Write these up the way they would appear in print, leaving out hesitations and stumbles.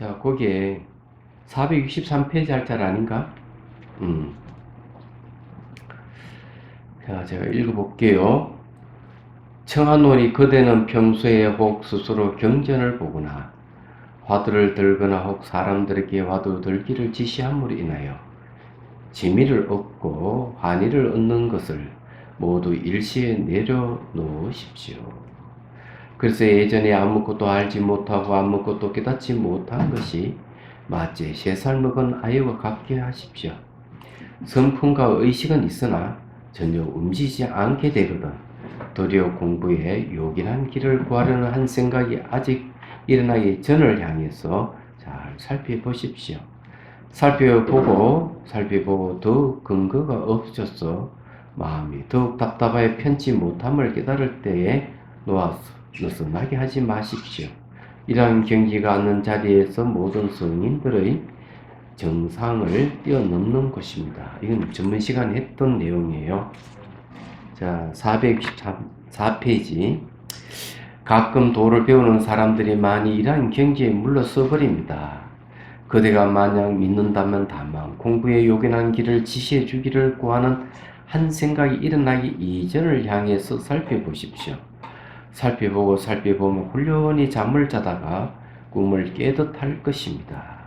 자, 거기에 463페이지 할 짤 아닌가? 자, 제가 읽어볼게요. 청하노니 그대는 평소에 혹 스스로 경전을 보거나 화두를 들거나 혹 사람들에게 화두 들기를 지시함으로 인하여 재미를 얻고 환희를 얻는 것을 모두 일시에 내려놓으십시오. 그래서 예전에 아무것도 알지 못하고 아무것도 깨닫지 못한 것이 마치 3살 먹은 아이와 같게 하십시오. 성품과 의식은 있으나 전혀 움직이지 않게 되거든 도리어 공부에 요긴한 길을 구하려는 한 생각이 아직 일어나기 전을 향해서 잘 살펴보십시오. 살펴보고 더욱 근거가 없어져서 마음이 더욱 답답하여 편치 못함을 깨달을 때에 놓아서 느슨하게 하지 마십시오. 이러한 경지가 않는 자리에서 모든 성인들의 정상을 뛰어넘는 것입니다. 이건 전문 시간에 했던 내용이에요. 자, 464페이지. 가끔 도를 배우는 사람들이 많이 이러한 경지에 물러서 버립니다. 그대가 만약 믿는다면 다만 공부에 요긴한 길을 지시해 주기를 구하는 한 생각이 일어나기 이전을 향해서 살펴보십시오. 살펴보면 훌륭히 잠을 자다가 꿈을 깨듯 할 것입니다.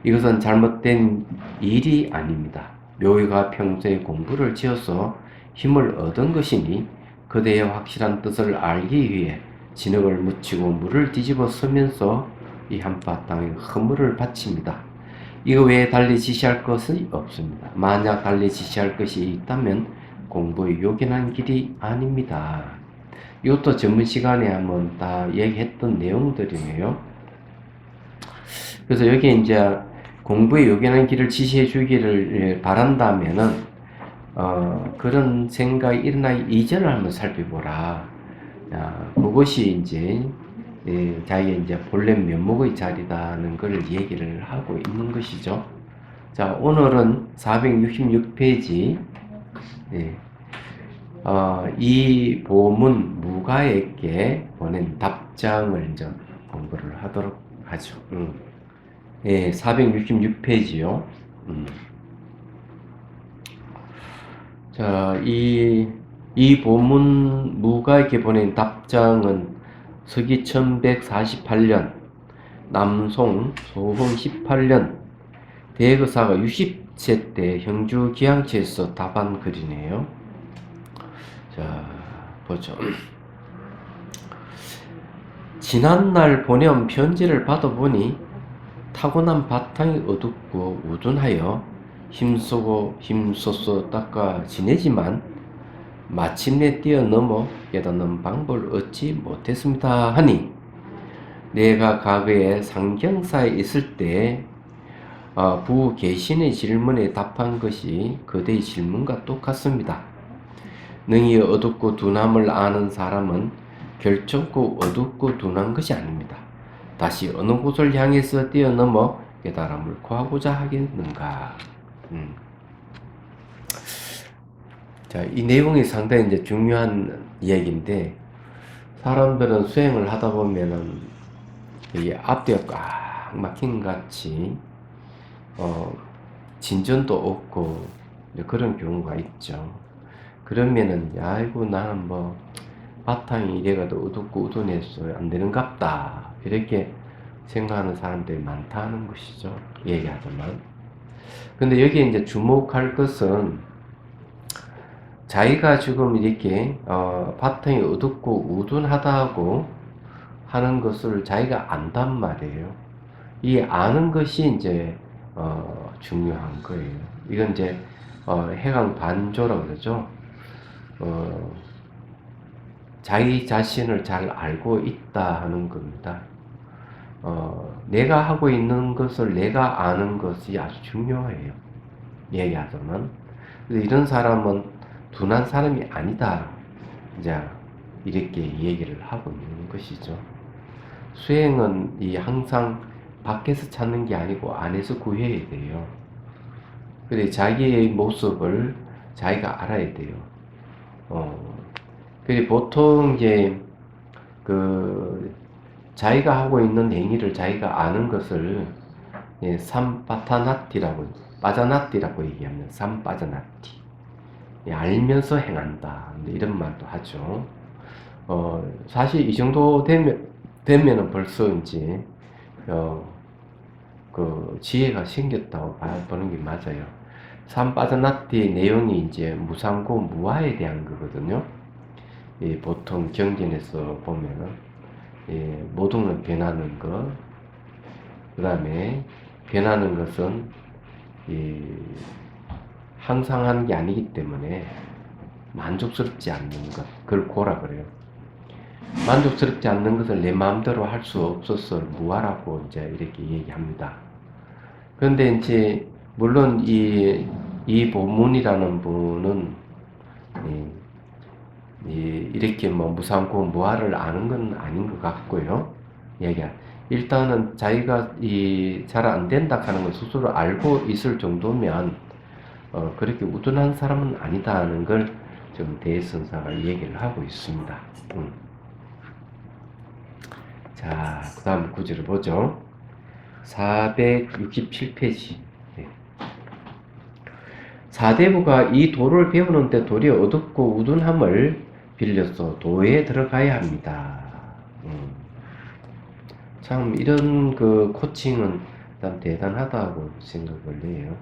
이것은 잘못된 일이 아닙니다. 묘의가 평소에 공부를 지어서 힘을 얻은 것이니 그대의 확실한 뜻을 알기 위해 진흙을 묻히고 물을 뒤집어 쓰면서 이 한바탕에 허물을 바칩니다. 이거 외에 달리 지시할 것이 없습니다. 만약 달리 지시할 것이 있다면 공부의 요긴한 길이 아닙니다. 이것도 전문 시간에 한번 다 얘기했던 내용들이네요. 그래서 여기 이제 공부의 요긴한 길을 지시해 주기를 바란다면은 그런 생각이 일어나기 이전을 한번 살펴보라. 그것이 이제 자기의 이제 본래 면목의 자리다는 걸 얘기를 하고 있는 것이죠. 자, 오늘은 466페이지 이 보문 무가에게 보낸 답장을 이제 공부를 하도록 하죠. 466페이지요. 자, 이 보문 무가에게 보낸 답장은 서기 1148년, 남송 소흥 18년, 대거사가 60세 때 형주 기양치에서 답한 글이네요. 자, 보죠. 지난날 보내온 편지를 받아보니 타고난 바탕이 어둡고 우둔하여 힘써서 닦아 지내지만 마침내 뛰어넘어 깨닫는 방법을 얻지 못했습니다 하니 내가 과거에 상경사에 있을 때 부 계신의 질문에 답한 것이 그대의 질문과 똑같습니다. 능히 어둡고 둔함을 아는 사람은 결정코 어둡고 둔한 것이 아닙니다. 다시 어느 곳을 향해서 뛰어넘어 깨달음을 구하고자 하겠는가. 자, 이 내용이 상당히 이제 중요한 이야기인데, 사람들은 수행을 하다 보면은 이게 앞뒤가 꽉 막힌 같이 진전도 없고 그런 경우가 있죠. 그러면은 아이고 나는 뭐 바탕이 이래가도 어둡고 우둔해서 안 되는갑다 이렇게 생각하는 사람들이 많다는 것이죠. 얘기하자면. 근데 여기에 이제 주목할 것은 자기가 지금 이렇게 바탕이 어둡고 우둔하다고 하는 것을 자기가 안단 말이에요. 이 아는 것이 이제 중요한 거예요. 이건 이제 해강 반조라고 그러죠. 자기 자신을 잘 알고 있다 하는 겁니다. 내가 하고 있는 것을 내가 아는 것이 아주 중요해요. 얘기하자면. 그래서 이런 사람은 둔한 사람이 아니다. 이제 이렇게 얘기를 하고 있는 것이죠. 수행은 항상 밖에서 찾는 게 아니고 안에서 구해야 돼요. 그래 자기의 모습을 자기가 알아야 돼요. 그래 보통 이제 자기가 하고 있는 행위를 자기가 아는 것을 삼파타나티라고, 빠자나티라고 얘기합니다. 삼빠자나티. 알면서 행한다. 이런 말도 하죠. 사실 이 정도 되면은 벌써 이제, 그 지혜가 생겼다고 보는 게 맞아요. 삼빠자나티 내용이 이제 무상고 무아에 대한 거거든요. 보통 경전에서 보면은, 모든 건 변하는 것, 그 다음에 변하는 것은 항상 하는 게 아니기 때문에 만족스럽지 않는 것, 그걸 고라 그래요. 만족스럽지 않는 것을 내 마음대로 할 수 없어서 무아라고 이제 이렇게 얘기합니다. 그런데 이제 물론 이 보문이라는 분은 이렇게 뭐 무상고 무아를 아는 건 아닌 것 같고요. 일단은 자기가 잘 안 된다 하는 걸 스스로 알고 있을 정도면 그렇게 우둔한 사람은 아니다는 걸 좀 대선사가 얘기를 하고 있습니다. 자, 그 다음 구절을 보죠. 467페이지. 사대부가 이 도를 배우는데 도리 어둡고 우둔함을 빌려서 도에 들어가야 합니다. 참 이런 그 코칭은 참 대단하다고 생각을 해요.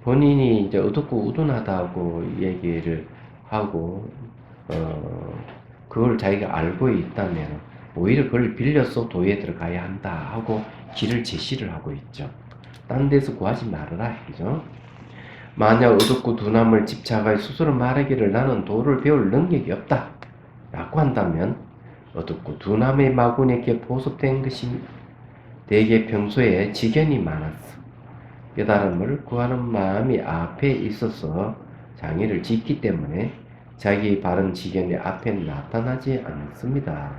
본인이 이제 어둡고 우둔하다고 얘기를 하고 그걸 자기가 알고 있다면 오히려 그걸 빌려서 도에 들어가야 한다 하고 길을 제시를 하고 있죠. 딴 데서 구하지 말아라, 그죠? 만약 어둡고 둔함을 집착하여 스스로 말하기를 나는 도를 배울 능력이 없다 라고 한다면 어둡고 둔함의 마군에게 보습된 것입니다. 대개 평소에 지견이 많았어. 깨달음을 구하는 마음이 앞에 있어서 장애를 짓기 때문에 자기 바른 지견이 앞에 나타나지 않습니다.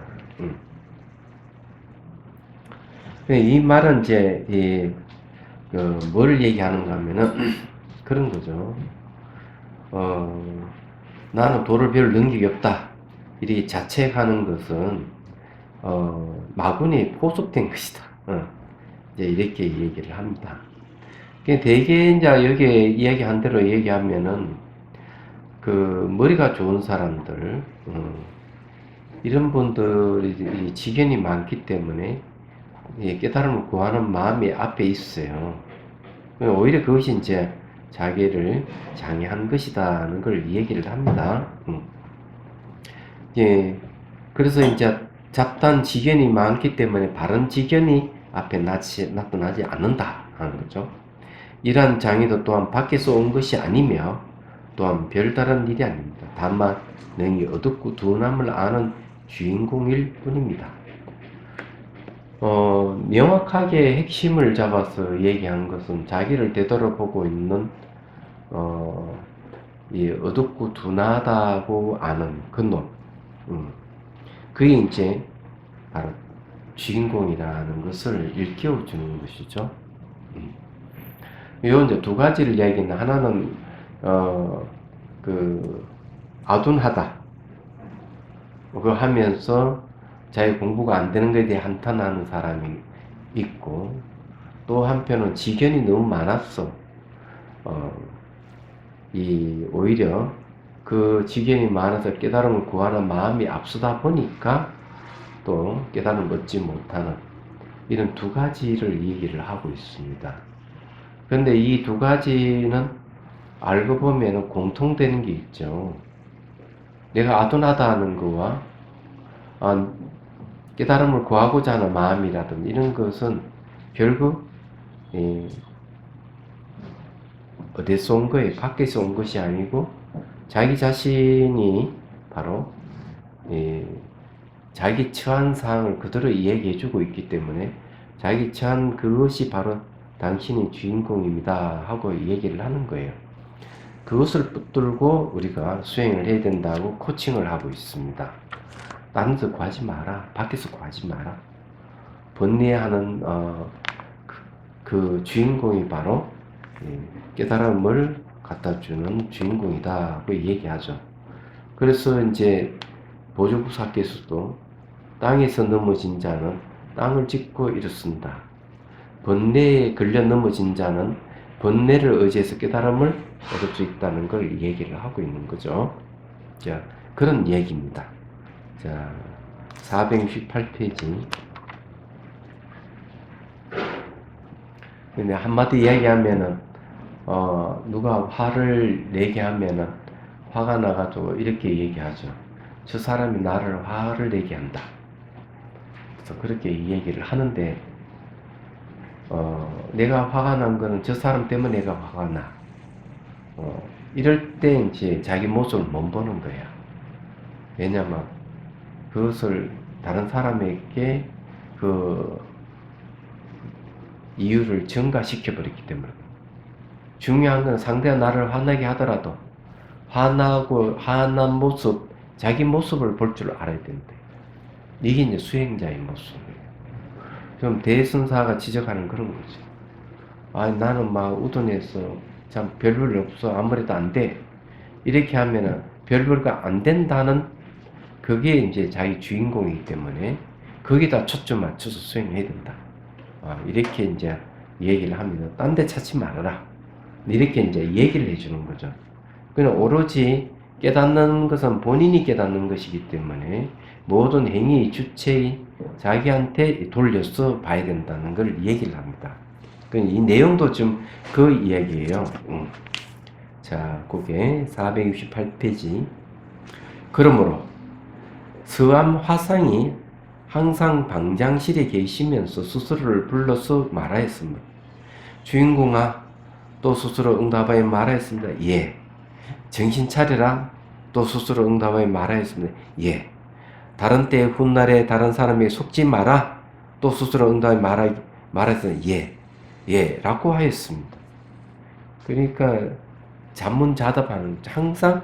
이 말은 이제 뭘 얘기하는가 하면은 그런 거죠. 나는 도를 배울 능력이 없다. 이렇게 자책하는 것은 마군이 포섭된 것이다. 이제 이렇게 얘기를 합니다. 대개 이제 여기 이야기한 대로 얘기하면은 그 머리가 좋은 사람들 이런 분들이 지견이 많기 때문에 깨달음을 구하는 마음이 앞에 있어요. 오히려 그것이 이제 자기를 장애한 것이다는 걸 얘기를 합니다. 그래서 이제 잡다한 지견이 많기 때문에 바른 지견이 앞에 나타나지 않는다 하는 거죠. 이러한 장애도 또한 밖에서 온 것이 아니며 또한 별다른 일이 아닙니다. 다만 능히 어둡고 둔함을 아는 주인공일 뿐입니다. 명확하게 핵심을 잡아서 얘기한 것은 자기를 되돌아보고 있는 이 어둡고 둔하다고 아는 그 놈. 그게 이제 바로 주인공이라는 것을 일깨워 주는 것이죠. 요 이제 두 가지를 이야기는 하나는 그 아둔하다. 그거 하면서 자기 공부가 안 되는 것에 대해 한탄하는 사람이 있고 또 한편은 지견이 너무 많았어. 오히려 그 지견이 많아서 깨달음을 구하는 마음이 앞서다 보니까 또 깨달음을 얻지 못하는 이런 두 가지를 얘기를 하고 있습니다. 그런데 이 두 가지는 알고 보면 공통되는 게 있죠. 내가 아둔하다는 거와 깨달음을 구하고자 하는 마음이라든지 이런 것은 결국 어디서 온 거예요? 밖에서 온 것이 아니고 자기 자신이 바로 자기 처한 상황을 그대로 이야기해 주고 있기 때문에 자기 처한 그것이 바로 당신이 주인공입니다 하고 얘기를 하는 거예요. 그것을 붙들고 우리가 수행을 해야 된다고 코칭을 하고 있습니다. 다른 데서 구하지 마라. 밖에서 구하지 마라. 번뇌하는 그 주인공이 바로 깨달음을 갖다 주는 주인공이다 하고 얘기하죠. 그래서 이제 보조국사께서도 땅에서 넘어진 자는 땅을 짚고 일어선다. 번뇌에 걸려 넘어진 자는 번뇌를 의지해서 깨달음을 얻을 수 있다는 걸 얘기를 하고 있는 거죠. 자, 그런 얘기입니다. 자, 468페이지. 근데 한마디 이야기하면은, 누가 화를 내게 하면은, 화가 나가지고 이렇게 얘기하죠. 저 사람이 나를 화를 내게 한다. 그래서 그렇게 얘기를 하는데, 내가 화가 난 거는 저 사람 때문에 내가 화가 나. 이럴 때 이제 자기 모습을 못 보는 거야. 왜냐면 그것을 다른 사람에게 그 이유를 증가시켜 버렸기 때문에. 중요한 건 상대가 나를 화나게 하더라도 화난 모습, 자기 모습을 볼 줄 알아야 된대. 이게 이제 수행자의 모습이에요. 좀 대승사가 지적하는 그런 거죠. 나는 막 우둔해서 참 별별 없어. 아무래도 안 돼. 이렇게 하면은 별별가 안 된다는 그게 이제 자기 주인공이기 때문에 거기다 초점 맞춰서 수행해야 된다. 이렇게 이제 얘기를 합니다. 딴 데 찾지 말아라. 이렇게 이제 얘기를 해주는 거죠. 그냥 오로지 깨닫는 것은 본인이 깨닫는 것이기 때문에 모든 행위의 주체의 자기한테 돌려서 봐야 된다는 걸 얘기를 합니다. 이 내용도 좀 그 이야기예요. 자, 그게 468페이지. 그러므로 서암 화상이 항상 방장실에 계시면서 스스로를 불러서 말하였습니다. 주인공아, 또 스스로 응답하여 말하였습니다. 예. 정신 차려라. 또 스스로 응답하여 말하였습니다. 예. 다른 때의 훗날에 다른 사람에게 속지 마라. 또 스스로 응답하여 말하였습니다. 예. 예. 라고 하였습니다. 그러니까 자문자답하는, 항상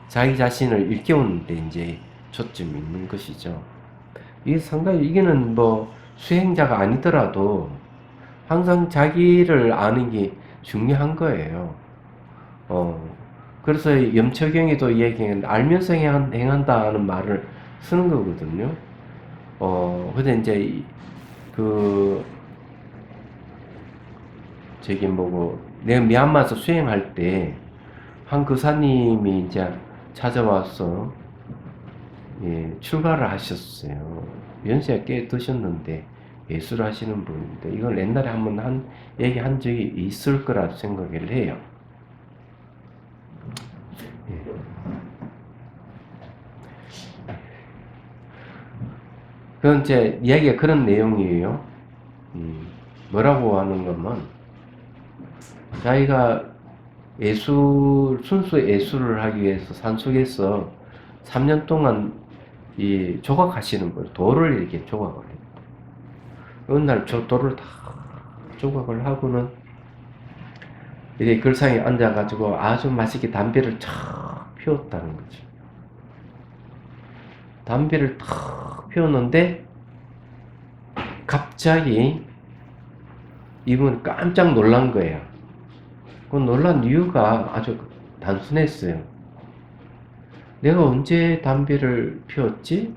자기 자신을 일깨우는 데 이제 초점이 있는 것이죠. 이게 상당히, 이게는 뭐 수행자가 아니더라도 항상 자기를 아는 게 중요한 거예요. 그래서 염초경에도 얘기했는데, 알면서 행한다는 말을 쓰는 거거든요. 근데 이제, 내가 미얀마에서 수행할 때, 한 교사님이 이제 찾아와서, 출가를 하셨어요. 연세가 꽤 드셨는데, 예술을 하시는 분인데, 이걸 옛날에 한번 얘기한 적이 있을 거라 생각을 해요. 그건 이제 이야기가 그런 내용이에요. 뭐라고 하는 거면, 자기가 순수 예술을 하기 위해서 산속에서 3년 동안 조각하시는 거예요. 돌을 이렇게 조각을 해요. 어느 날 돌을 다 조각을 하고는 이렇게 글상에 앉아가지고 아주 맛있게 담배를 탁 피웠다는 거죠. 담배를 탁 피웠는데 갑자기 이분은 깜짝 놀란 거예요. 그 놀란 이유가 아주 단순했어요. 내가 언제 담배를 피웠지?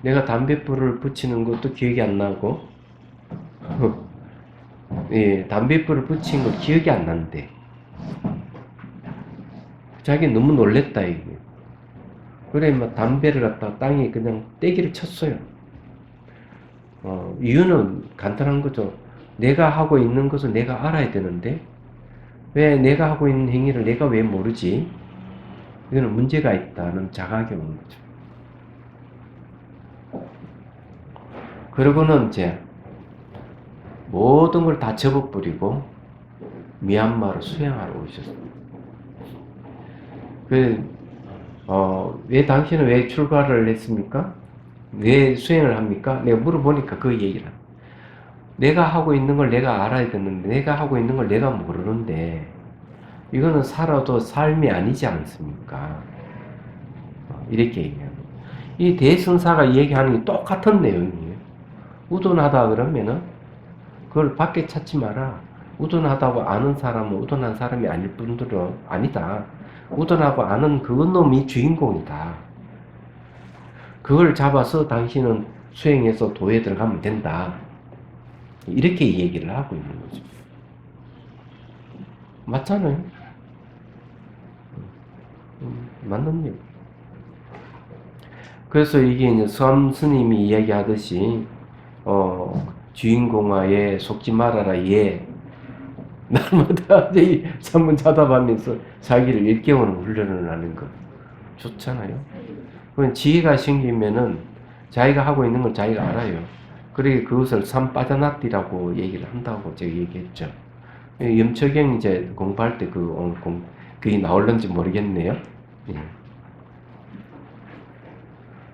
내가 담배불을 붙이는 것도 기억이 안 나고, 담배불을 붙인 거 기억이 안 난대. 자기 너무 놀랬다, 이게. 그래, 막 담배를 갖다가 땅에 그냥 떼기를 쳤어요. 이유는 간단한 거죠. 내가 하고 있는 것을 내가 알아야 되는데, 왜 내가 하고 있는 행위를 내가 왜 모르지? 이거는 문제가 있다는 자각이 오는 거죠. 그러고는 이제 모든 걸 다 접어버리고 미얀마로 수행하러 오셨습니다. 왜 당신은 왜 출가를 했습니까? 왜 수행을 합니까? 내가 물어보니까 그 얘기를 합니다. 내가 하고 있는 걸 내가 알아야 되는데, 내가 하고 있는 걸 내가 모르는데, 이거는 살아도 삶이 아니지 않습니까? 이렇게 얘기합니다. 이 대승사가 얘기하는 게 똑같은 내용이에요. 우둔하다 그러면은 그걸 밖에 찾지 마라. 우둔하다고 아는 사람은 우둔한 사람이 아닐 뿐더러 아니다. 우둔하고 아는 그 놈이 주인공이다. 그걸 잡아서 당신은 수행해서 도에 들어가면 된다. 이렇게 얘기를 하고 있는 거죠. 맞잖아요. 맞는 얘기. 그래서 이게 이제 수암 스님이 이야기하듯이 주인공아에 속지 말아라 예. 날마다 이 산문 자답하면서 자기를 일깨우는 훈련을 하는 거 좋잖아요. 그건 지혜가 생기면은 자기가 하고 있는 걸 자기가 알아요. 그러니까 그것을 산 빠져났디라고 얘기를 한다고 제가 얘기했죠. 염초경 이제 공부할 때 그게 나올는지 모르겠네요. 예.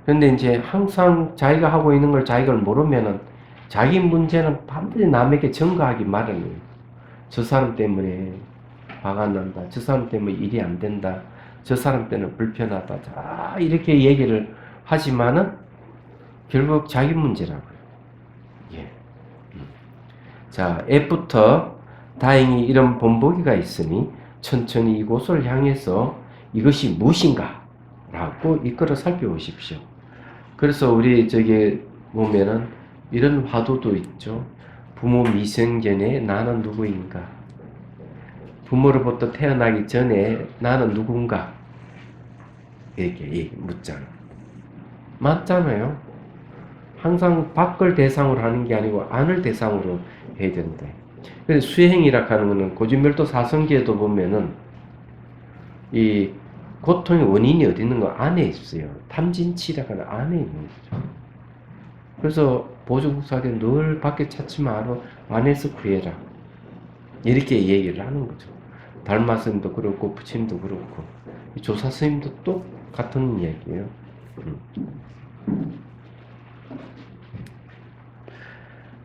근데 이제 항상 자기가 하고 있는 걸 자기가 모르면은 자기 문제는 반드시 남에게 전가하기 마련이에요. 저 사람 때문에 화가 난다. 저 사람 때문에 일이 안 된다. 저 사람 때문에 불편하다. 자, 이렇게 얘기를 하지만은 결국 자기 문제라고요. 예. 자, F부터 다행히 이런 본보기가 있으니 천천히 이곳을 향해서 이것이 무엇인가 라고 이끌어 살펴보십시오. 그래서 우리 저기 보면은 이런 화두도 있죠. 부모 미생전에 나는 누구인가? 부모로부터 태어나기 전에 나는 누군가? 이렇게 묻잖아. 맞잖아요. 항상 밖을 대상으로 하는 게 아니고 안을 대상으로 해야 된다. 그래서 수행이라 하는 거는 고진멸도 사성기에도 보면은 이 고통의 원인이 어디 있는 거 안에 있어요. 탐진치라고 하는 안에 있는 거죠. 그래서 보조국사에 늘 밖에 찾지 마라. 안에서 구해라. 이렇게 얘기를 하는 거죠. 달마스님도 그렇고 부처님도 그렇고 조사스님도 똑같은 이야기예요.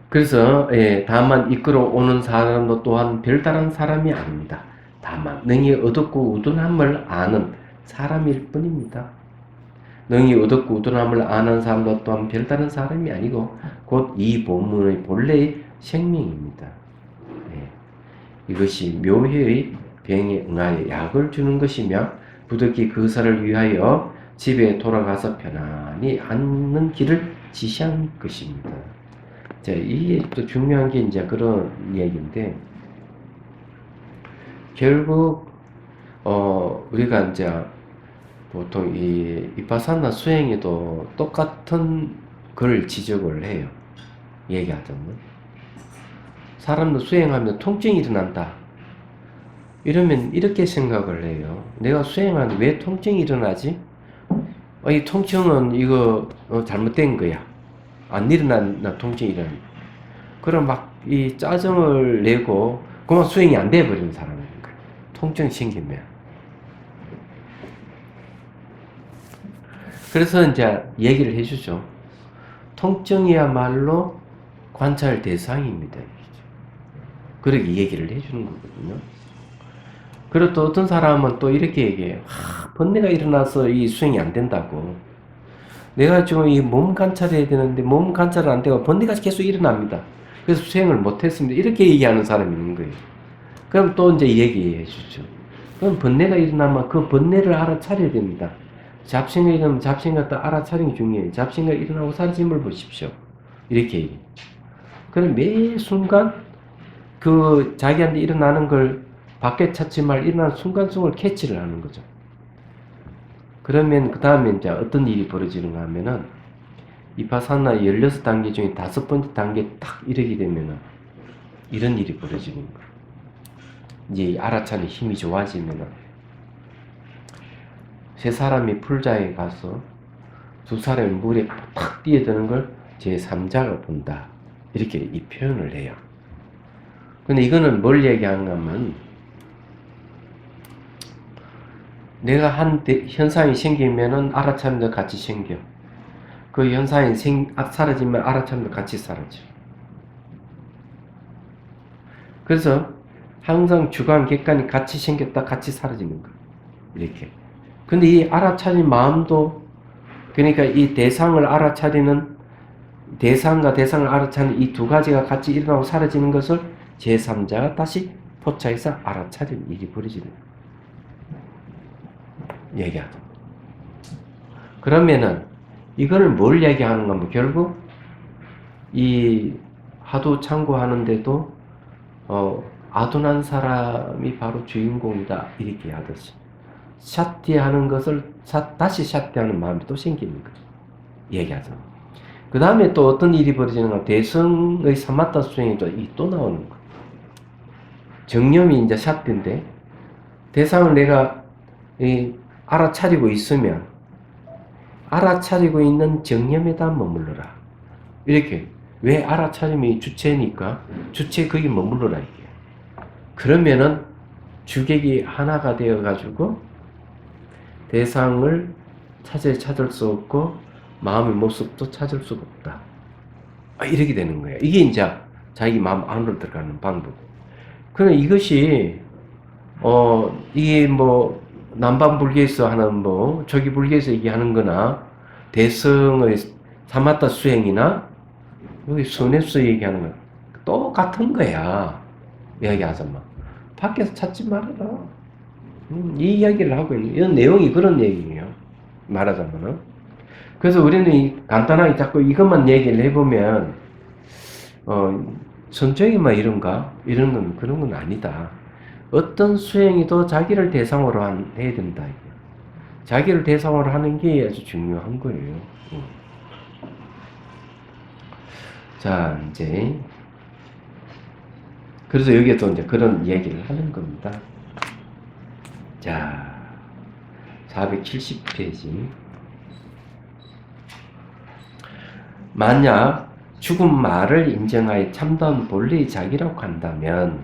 그래서 다만 이끌어 오는 사람도 또한 별다른 사람이 아닙니다. 다만 능히 어둡고 우둔함을 아는 사람일 뿐입니다. 능히 어둡고 우둔함을 아는 사람도 또한 별다른 사람이 아니고 곧 이 본문의 본래의 생명입니다. 이것이 묘회의 병에 응하여 약을 주는 것이며 부득이 그 사를 위하여 집에 돌아가서 편안히 앉는 길을 지시한 것입니다. 자, 이게 또 중요한 게 이제 그런 얘기인데, 결국, 우리가 이제 보통 이 비파사나 수행에도 똑같은 걸 지적을 해요. 얘기하자면. 사람도 수행하면 통증이 일어난다. 이러면 이렇게 생각을 해요. 내가 수행하는데 왜 통증이 일어나지? 이 통증은 이거 잘못된 거야. 안 일어난 통증이 일어나. 그럼 막 이 짜증을 내고 그만 수행이 안 돼버리는 사람인 거야. 통증이 생기면. 그래서 이제 얘기를 해주죠. 통증이야말로 관찰 대상입니다. 그렇게 얘기를 해주는 거거든요. 그리고 또 어떤 사람은 또 이렇게 얘기해요. 번뇌가 일어나서 이 수행이 안 된다고. 내가 지금 이 몸 관찰해야 되는데 몸 관찰은 안 되고 번뇌가 계속 일어납니다. 그래서 수행을 못했습니다. 이렇게 얘기하는 사람이 있는 거예요. 그럼 또 이제 얘기해 주죠. 그럼 번뇌가 일어나면 그 번뇌를 알아차려야 됩니다. 잡생각이 일어나면 잡생각도 알아차리는 게 중요해요. 잡생각이 일어나고 사라짐을 보십시오. 이렇게 얘기해요. 그럼 매 순간 그 자기한테 일어나는 걸 밖에 찾지 말 일어나는 순간순간 캐치를 하는 거죠. 그러면 그 다음에 이제 어떤 일이 벌어지는가 하면은 비파사나 16단계 중에 5번째 단계 딱 이르게 되면은 이런 일이 벌어지는 거예요. 이제 알아차는 힘이 좋아지면은 세 사람이 풀자에 가서 두 사람이 물에 탁 뛰어드는 걸 제3자가 본다. 이렇게 이 표현을 해요. 근데 이거는 뭘 얘기하는가 하면 내가 한 현상이 생기면은 알아차림도 같이 생겨. 그 현상이 사라지면 알아차림도 같이 사라져. 그래서 항상 주관, 객관이 같이 생겼다 같이 사라지는 거야. 이렇게. 근데 이 알아차린 마음도 그러니까 이 대상을 알아차리는 대상과 대상을 알아차리는 이 두 가지가 같이 일어나고 사라지는 것을 제3자가 다시 포착해서 알아차리는 일이 벌어지는 얘기하죠. 그러면은 이거를 뭘 얘기하는가 하면 결국 이 하도 참고하는데도 아둔한 사람이 바로 주인공이다 이렇게 하듯이 샷디하는 것을 다시 샷디하는 마음이 또 생기는 거죠. 얘기하죠. 그 다음에 또 어떤 일이 벌어지는가? 대성의 사마타 수행이 또 나오는 거예요. 정념이 이제 샷디인데 대상을 내가 알아차리고 있으면 알아차리고 있는 정념에다 머물러라. 이렇게 왜 알아차림이 주체니까 주체 거기 머물러라 이게. 그러면은 주객이 하나가 되어 가지고 대상을 찾을 수 없고 마음의 모습도 찾을 수가 없다. 이렇게 되는 거예요. 이게 이제 자기 마음 안으로 들어가는 방법. 그럼 이것이 이게 뭐 남반불교에서 하는 뭐 초기불교에서 얘기하는 거나 대성의 사마타 수행이나 여기 선에서 얘기하는 거 똑같은 거야. 이야기하자면 밖에서 찾지 말아라. 이 이야기를 하고 있는 이런 내용이 그런 얘기예요. 말하자면은. 그래서 우리는 간단하게 자꾸 이것만 얘기를 해보면 선정이만 이런가? 이런 건 그런 건 아니다. 어떤 수행이도 자기를 대상으로 해야 된다. 자기를 대상으로 하는 게 아주 중요한 거예요. 자, 이제 그래서 여기에도 이제 그런 얘기를 하는 겁니다. 자, 470페이지. 만약 죽은 말을 인정하여 참다운 본래의 자기라고 한다면,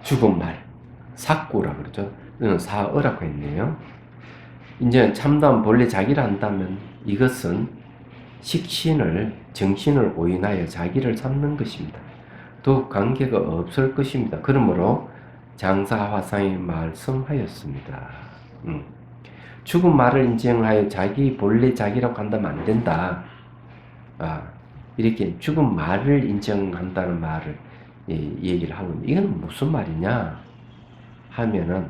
죽은 말, 사꾸라 그러죠. 사어라고 했네요. 이제 참다운 본래 자기라 한다면 이것은 식신을, 정신을 오인하여 자기를 삼는 것입니다. 더욱 관계가 없을 것입니다. 그러므로 장사화상이 말씀하였습니다. 죽은 말을 인정하여 자기 본래 자기라고 한다면 안 된다. 이렇게 죽은 말을 인정한다는 말을 얘기를 하고 있는데 이건 무슨 말이냐 하면은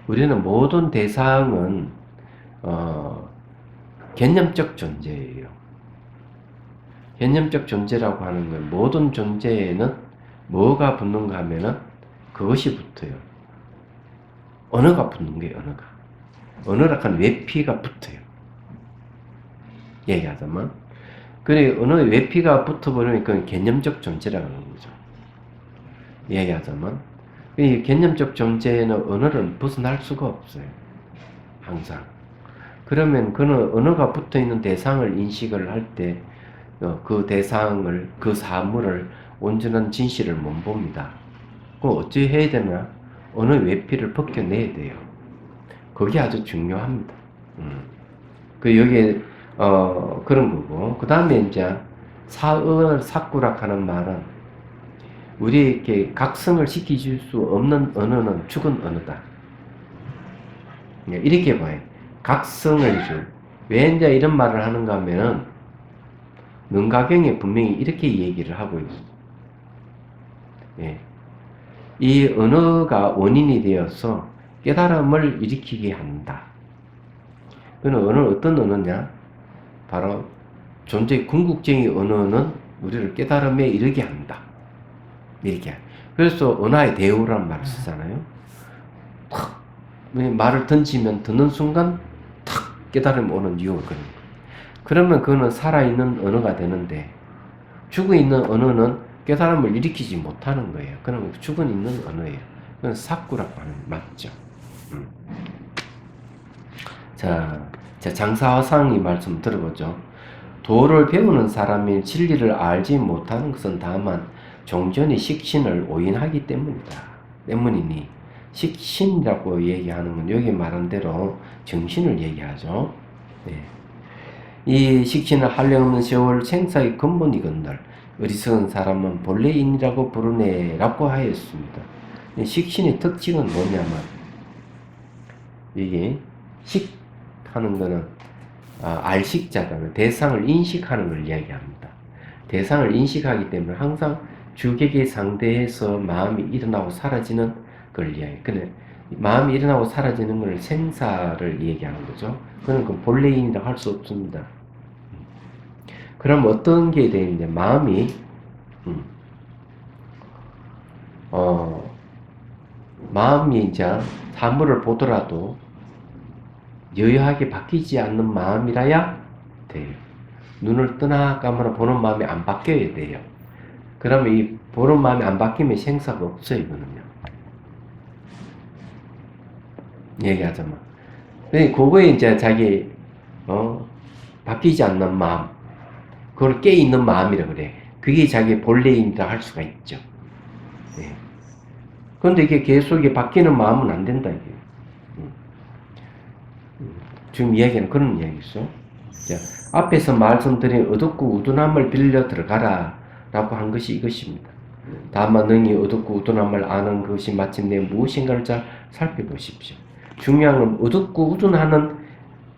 우리는 모든 대상은 개념적 존재예요. 개념적 존재라고 하는 건 모든 존재에는 뭐가 붙는가 하면은 그것이 붙어요. 언어가 붙는 거예요. 언어라는 외피가 붙어요. 얘기하자면 그래 언어의 외피가 붙어버리면 그건 개념적 존재라는 거죠. 얘기하자면 이 개념적 존재에는 언어는 벗어날 수가 없어요. 항상. 그러면 그는 언어가 붙어있는 대상을 인식을 할 때 그 대상을, 그 사물을 온전한 진실을 못 봅니다. 그럼 어찌 해야 되나? 언어의 외피를 벗겨내야 돼요. 그게 아주 중요합니다. 여기에 그런 거고 그 다음에 이제 사꾸락 하는 말은 우리에게 각성을 시켜줄 수 없는 언어는 죽은 언어다. 이렇게 봐요. 각성을 왜 이제 이런 말을 하는가 하면은 능가경에 분명히 이렇게 얘기를 하고 있어요. 이 언어가 원인이 되어서 깨달음을 일으키게 한다. 그는 언어는 어떤 언어냐? 바로 존재의 궁극적인 언어는 우리를 깨달음에 이르게 한다. 이렇게. 그래서 언어의 대우라는 말을 쓰잖아요. 탁 말을 던지면 듣는 순간 탁 깨달음이 오는 이유가 그런 거예요. 그러면 그거는 살아있는 언어가 되는데 죽어있는 언어는 깨달음을 일으키지 못하는 거예요. 그러면 죽어있는 언어예요. 그건 사꾸라고 하는 맞죠. 자, 장사화상이 말씀 들어보죠. 도를 배우는 사람이 진리를 알지 못하는 것은 다만 종전의 식신을 오인하기 때문이니 식신이라고 얘기하는 건 여기 말한 대로 정신을 얘기하죠. 이 식신을 한량없는 세월 생사의 근본이건들 어리석은 사람은 본래인이라고 부르네라고 하였습니다. 식신의 특징은 뭐냐면 이게 식하는 거는 알식자다는 대상을 인식하는 걸 이야기합니다. 대상을 인식하기 때문에 항상 주객에 상대해서 마음이 일어나고 사라지는 걸 이야기해요. 근데 마음이 일어나고 사라지는 걸 생사를 얘기하는 거죠. 그건 그 본래인이라고 할 수 없습니다. 그럼 어떤 게 되는데 마음이 마음이 이제 사물을 보더라도 여유하게 바뀌지 않는 마음이라야 돼요. 눈을 뜨나 감으나 보는 마음이 안 바뀌어야 돼요. 그러면 이 보는 마음이 안 바뀌면 생사가 없어요, 이거는요. 얘기하자면. 그거에 이제 자기, 바뀌지 않는 마음, 그걸 깨있는 마음이라 그래. 그게 자기 본래인이라 할 수가 있죠. 네. 그런데 이게 계속 바뀌는 마음은 안 된다, 이게. 지금 이야기는 그런 이야기죠. 자, 앞에서 말씀드린 어둡고 우둔함을 빌려 들어가라 라고 한 것이 이것입니다. 다만 능히 어둡고 우둔함을 아는 것이 마침내 무엇인가를 잘 살펴보십시오. 중요한 건 어둡고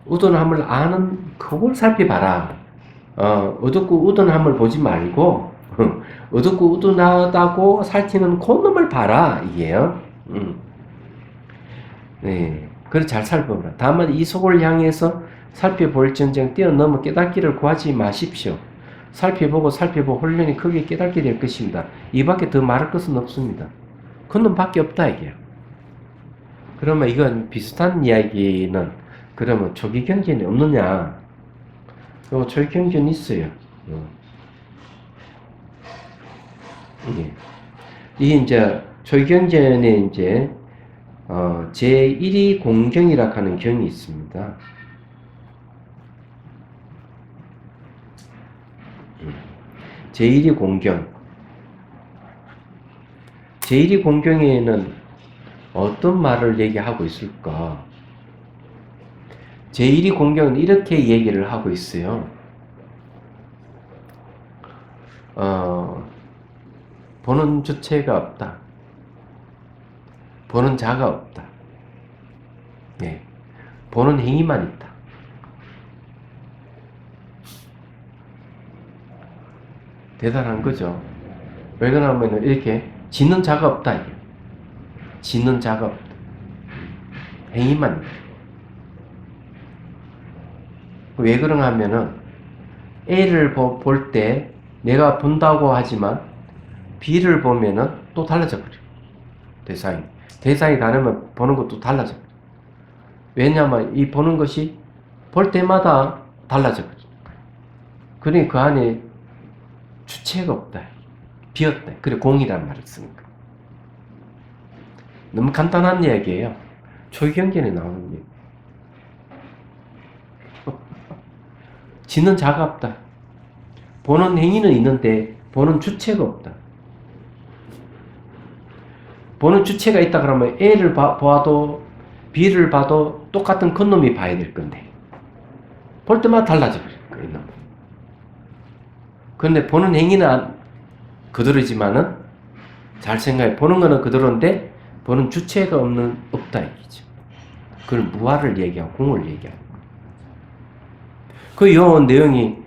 우둔함을 아는 그걸 살펴봐라. 어둡고 우둔함을 보지 말고 어둡고 우둔하다고 살피는 그놈을 봐라 이게요. 네, 그걸 잘 살펴보라. 다만 이 속을 향해서 살펴볼전쟁 뛰어넘어 깨닫기를 구하지 마십시오. 살펴보고 훈련이 크게 깨닫게 될 것입니다. 이밖에 더 말할 것은 없습니다. 그놈밖에 없다 이게요. 그러면 이건 비슷한 이야기는 그러면 초기 경전이 없느냐? 초기 경전이 있어요. 예. 이 이제 초기 경전에 이제 제1위 공경이라 하는 경이 있습니다. 제1위 공경. 제1위 공경에는 어떤 말을 얘기하고 있을까? 제1위 공경은 이렇게 얘기를 하고 있어요. 보는 주체가 없다. 보는 자가 없다. 네. 보는 행위만 있다. 대단한 거죠. 왜 그러냐면 이렇게 짓는 자가 없다. 이게. 짓는 자가 없다. 행위만 있다. 왜 그런가 하면은 A를 볼 때 내가 본다고 하지만 B를 보면은 또 달라져 버려. 대상이 다르면 보는 것도 달라져 버려. 왜냐하면 이 보는 것이 볼 때마다 달라져 버려. 그러니 그 안에 주체가 없다. 비었다. 그래 공이란 말을 쓰니까. 너무 간단한 이야기예요. 초기경전에 나오는 얘기. 짓는 자가 없다. 보는 행위는 있는데 보는 주체가 없다. 보는 주체가 있다 그러면 A를 봐도 B를 봐도 똑같은 큰 놈이 봐야 될 건데 볼 때마다 달라져 버려요. 그런데 보는 행위는 그대로지만은 잘 생각해. 보는 거는 그대로인데 보는 주체가 없다 얘기죠. 그걸 무아를 얘기하고 공을 얘기하고. 그 요원 내용이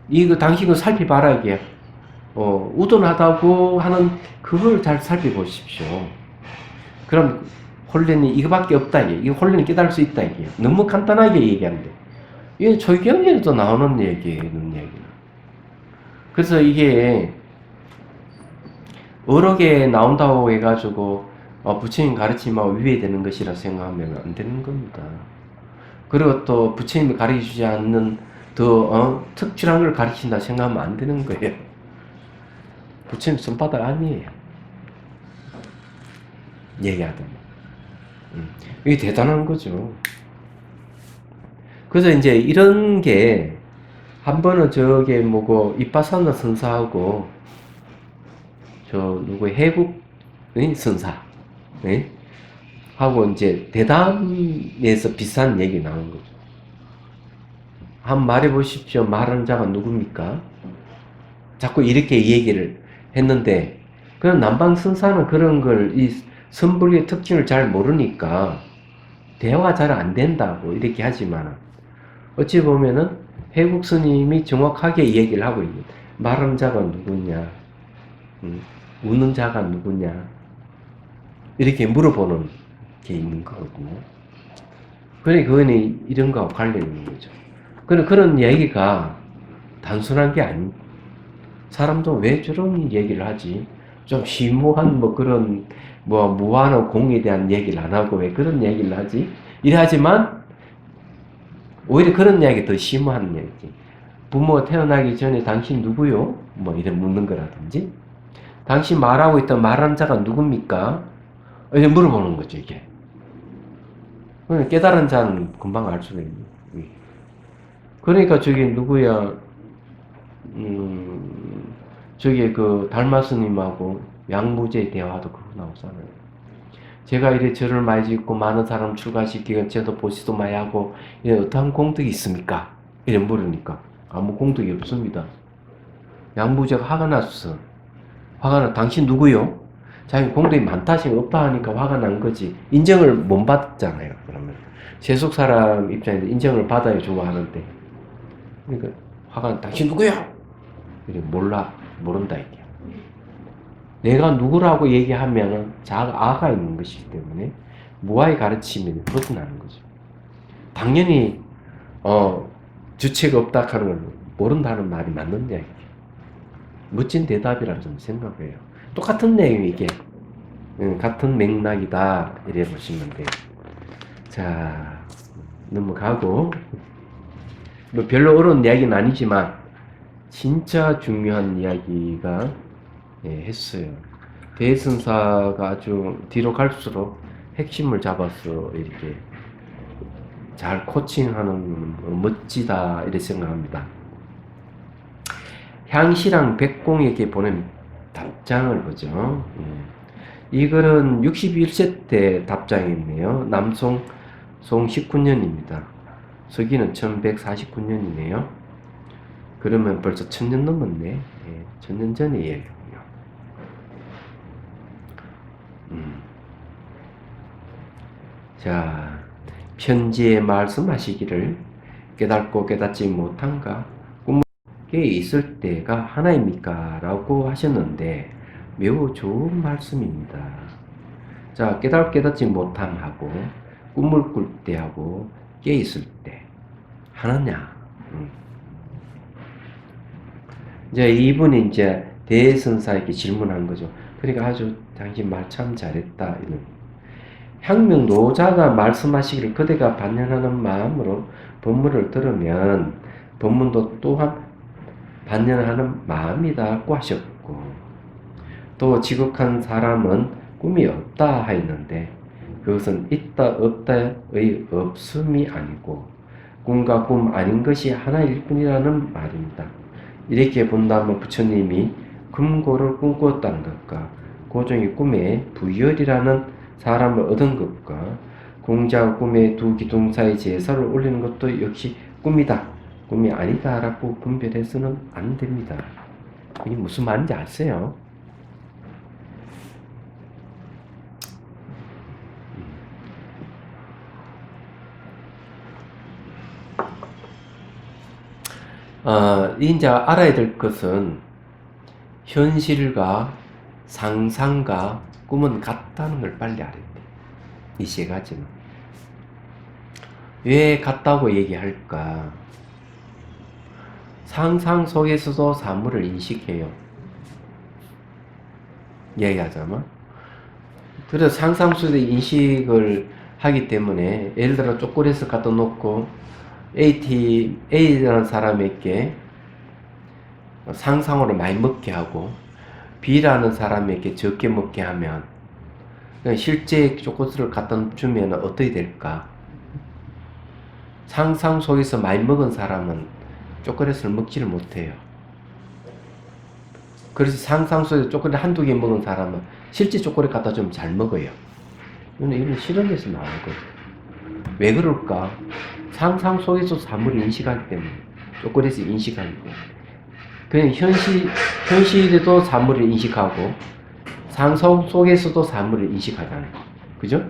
이거 당신 거 살펴봐라 이게. 우둔하다고 하는 그걸 잘 살펴보십시오. 그럼 혼련이 이거밖에 없다 이게. 이 혼련이 깨달을 수 있다 이게. 너무 간단하게 얘기하는데 이게 초기경전에도 나오는 얘기예요. 그래서 이게 여러 개 나온다고 해가지고 부처님 가르침하고 위배되는 것이라 생각하면 안 되는 겁니다. 그리고 또 부처님이 가르쳐주지 않는 더 특출한 걸 가르친다 생각하면 안 되는 거예요. 부처님 손바닥 아니에요. 얘기하자면. 이게 대단한 거죠. 그래서 이제 이런 게 한 번은 저게 뭐고 이빠사나 선사하고 해국의 선사 하고 이제 대담에서 비슷한 얘기 나온 거죠. 한번 말해 보십시오. 말하는 자가 누굽니까? 자꾸 이렇게 얘기를 했는데 그럼 남방선사는 그런 걸 이 선불의 특징을 잘 모르니까 대화가 잘 안 된다고 이렇게 하지만 어찌 보면은 해국 스님이 정확하게 얘기를 하고 있는 말하는 자가 누구냐, 우는 자가 누구냐 이렇게 물어보는 게 있는 거거든요. 그러니 그거는 이런 거하고 관련이 있는 거죠. 그런 얘기가 단순한 게 아닌. 사람도 왜 저런 얘기를 하지? 좀 심오한 뭐 그런 뭐 무한한 공에 대한 얘기를 안 하고 왜 그런 얘기를 하지? 이래하지만 오히려 그런 이야기 더 심오한 얘기지. 부모가 태어나기 전에 당신 누구요? 뭐 이런 묻는 거라든지 당신 말하고 있던 말하는 자가 누굽니까? 이렇게 물어보는 거죠 이게. 깨달은 자는 금방 알 수가 있는. 그러니까 저기 누구야? 저기 그 달마 스님하고 양무제 대화도 그거 나오잖아요. 제가 이래 절을 많이 짓고 많은 사람 출가시키고 저도 보시도 많이 하고 이래 어떠한 공덕이 있습니까? 이래 물으니까 아무 공덕이 없습니다. 양무제가 화가 났어. 화가 나. 당신 누구요? 자기 공덕이 많다 하시면 없다 하니까 화가 난 거지. 인정을 못 받잖아요. 그러면 세속 사람 입장에서 인정을 받아야 좋아하는데 그러니까 화가 나. 당신 누구요? 이래 모른다 이게. 내가 누구라고 얘기하면 아가 있는 것이기 때문에 무아의 가르침에 벗어나는 거죠. 당연히 주체가 없다 하는 걸 모른다는 말이 맞는데 멋진 대답이라 좀 생각해요. 똑같은 내용이 이게 같은 맥락이다 이래 보시면 돼요. 자 넘어가고 뭐 별로 어려운 이야기는 아니지만 진짜 중요한 이야기가 했어요. 대선사가 아주 뒤로 갈수록 핵심을 잡아서 이렇게 잘 코칭하는 멋지다 이렇게 생각합니다. 향시랑 백공에게 보낸 답장을 보죠. 이거는 61세 때 답장이네요. 남송 송 19년입니다. 서기는 1149년이네요. 그러면 벌써 1000년 넘었네. 1000년 전의 이야기군요. 자, 편지에 말씀하시기를 깨닫고 깨닫지 못한가? 꿈에 있을 때가 하나입니까? 라고 하셨는데 매우 좋은 말씀입니다. 자, 깨닫지 못함하고 꿈을 꿀 때하고 깨 있을 때 하나냐? 이제 이분이 이제 대선사에게 질문한 거죠. 그러니까 아주 당신 말 참 잘했다. 이런. 향명노자가 말씀하시기를 그대가 반연하는 마음으로 법문을 들으면 법문도 또한 반연하는 마음이다고 하셨고 또 지극한 사람은 꿈이 없다 하였는데 그것은 있다 없다의 없음이 아니고 꿈과 꿈 아닌 것이 하나일 뿐이라는 말입니다. 이렇게 본다면 부처님이 금고를 꿈꾸었다는 것과 고종이 꿈에 부열이라는 사람을 얻은 것과 공자가 꿈에 두 기둥 사이 제사를 올리는 것도 역시 꿈이다, 꿈이 아니다 라고 분별해서는 안 됩니다. 이게 무슨 말인지 아세요? 이제 알아야 될 것은 현실과 상상과 꿈은 같다는 걸 빨리 알아야 돼. 이 세 가지는. 왜 같다고 얘기할까? 상상 속에서도 사물을 인식해요. 얘기하자면. 그래서 상상 속에 인식을 하기 때문에 예를 들어 초콜릿을 갖다 놓고 A라는 사람에게 상상으로 많이 먹게 하고 B라는 사람에게 적게 먹게 하면 실제 초콜릿을 갖다 주면 어떻게 될까? 상상 속에서 많이 먹은 사람은 초콜릿을 먹지를 못해요. 그래서 상상 속에서 초콜릿 한두 개 먹은 사람은 실제 초콜릿 갖다 주면 잘 먹어요. 이건 실험에서 나온 거예요. 왜 그럴까? 상상 속에서 사물을 인식하기 때문에 초콜릿을 인식하기 때문에 그냥 현실에도 사물을 인식하고 상상 속에서도 사물을 인식하잖아요. 그죠?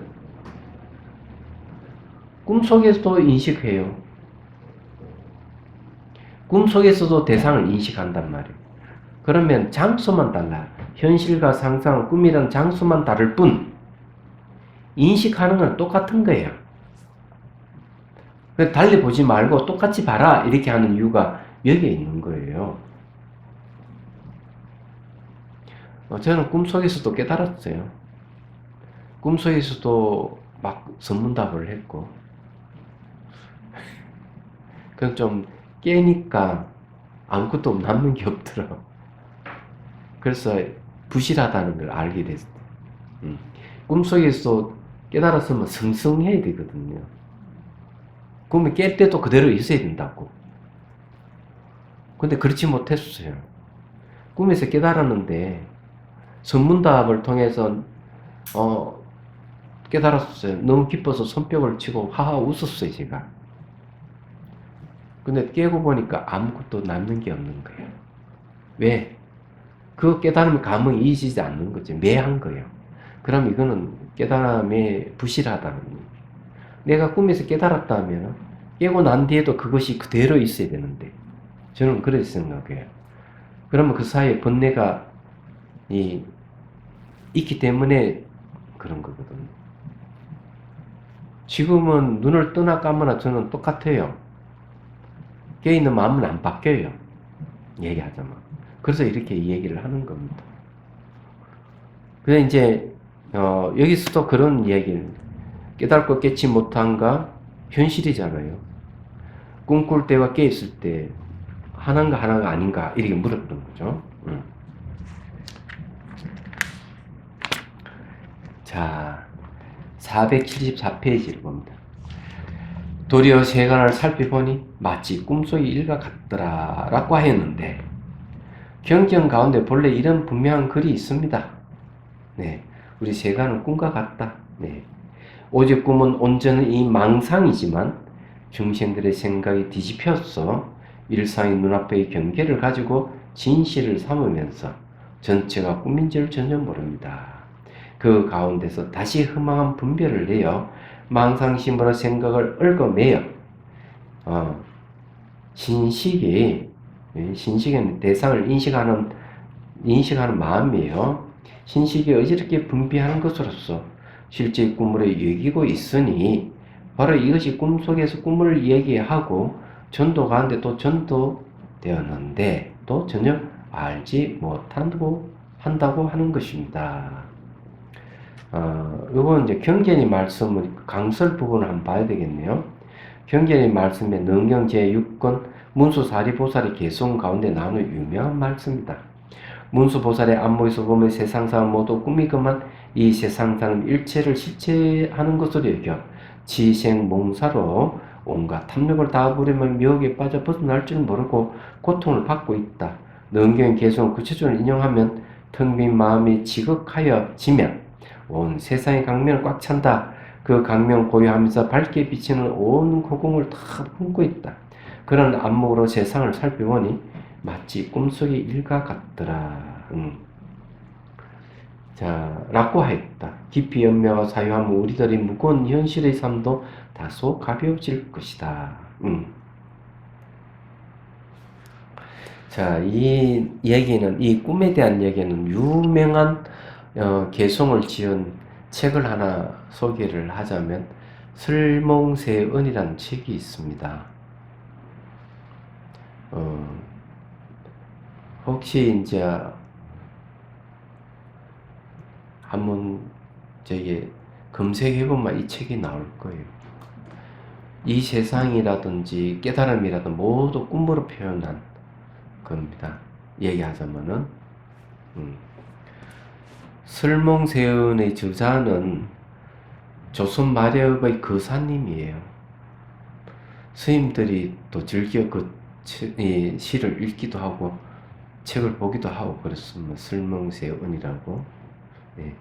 꿈속에서도 인식해요. 꿈속에서도 대상을 인식한단 말이에요. 그러면 장소만 달라. 현실과 상상, 꿈이란 장소만 다를 뿐 인식하는 건 똑같은 거예요. 달리 보지 말고 똑같이 봐라 이렇게 하는 이유가 여기에 있는 거예요. 저는 꿈속에서도 깨달았어요. 꿈속에서도 막 선문답을 했고, 그럼 좀 깨니까 아무것도 남는 게 없더라고. 그래서 부실하다는 걸 알게 됐어요. 꿈속에서 깨달았으면 성성해야 되거든요. 꿈을 깰 때도 그대로 있어야 된다고. 근데 그렇지 못했어요. 꿈에서 깨달았는데 선문답을 통해서 깨달았어요. 너무 기뻐서 손뼉을 치고 하하 웃었어요, 제가. 근데 깨고 보니까 아무것도 남는 게 없는 거예요. 왜? 그 깨달음의 감흥이 이어지지 않는 거죠. 매한 거예요. 그럼 이거는 깨달음에 부실하다는 거예요. 내가 꿈에서 깨달았다면 깨고 난 뒤에도 그것이 그대로 있어야 되는데 저는 그렇게 생각해요. 그러면 그 사이에 번뇌가 있기 때문에 그런 거거든요. 지금은 눈을 뜨나 감으나 저는 똑같아요. 깨어있는 마음은 안 바뀌어요. 얘기하자면. 그래서 이렇게 얘기를 하는 겁니다. 그래 이제 여기서도 그런 얘기를 깨닫고 깨치 못한가 현실이잖아요. 꿈꿀 때와 깨있을 때 하나인가 하나가 아닌가 이렇게 물었던 거죠. 자, 474페이지를 봅니다. 도리어 세간을 살펴보니 마치 꿈속의 일과 같더라 라고 하였는데 경전 가운데 본래 이런 분명한 글이 있습니다. 네, 우리 세간은 꿈과 같다. 네, 오직 꿈은 온전히 망상이지만 중생들의 생각이 뒤집혀서 일상의 눈앞의 경계를 가지고 진실을 삼으면서 전체가 꿈인 줄 전혀 모릅니다. 그 가운데서 다시 허망한 분별을 내어 망상심으로 생각을 얽어매어 신식은 대상을 인식하는 마음이에요. 신식이 어지럽게 분비하는 것으로서 실제 꿈으로 여기고 있으니 바로 이것이 꿈속에서 꿈을 얘기하고 전도 가운데 또 전도되었는데 또 전혀 알지 못한다고 한다고 하는 것입니다. 요건 이제 경전의 말씀을 강설 부분을 한번 봐야 되겠네요. 경전의 말씀에 능경 제6권 문수사리보살의 개송 가운데 나오는 유명한 말씀입니다. 문수보살의 안목에서 보면 세상사는 모두 꿈이건만 이 세상사는 일체를 실체하는 것으로 여겨 지생몽사로 온갖 탐욕을 다 부리며 묘역에 빠져 벗어날 줄 모르고 고통을 받고 있다. 능경 개송을 구체적으로 인용하면 텅 빈 마음이 지극하여지면 온 세상의 강명을 꽉 찬다. 그 강명 고요하면서 밝게 비치는 온 고공을 다 품고 있다. 그런 안목으로 세상을 살펴보니 마치 꿈속의 일과 같더라. 자, 라고 하였다. 깊이 연명하고 사유하면 우리들의 무거운 현실의 삶도 다소 가벼워질 것이다. 자, 이 얘기는, 이 꿈에 대한 얘기는 유명한 개성을 지은 책을 하나 소개를 하자면 설몽세언이라는 책이 있습니다. 혹시 이제 한번 저기 검색해보면 이 책이 나올 거예요. 이 세상이라든지 깨달음이라든지 모두 꿈으로 표현한 겁니다. 얘기하자면은 설몽세언의 저자는 조선 마력의 거사님이에요. 스님들이 또 즐겨 그 시를 읽기도 하고 책을 보기도 하고 그렇습니다. 설몽세언이라고. 네.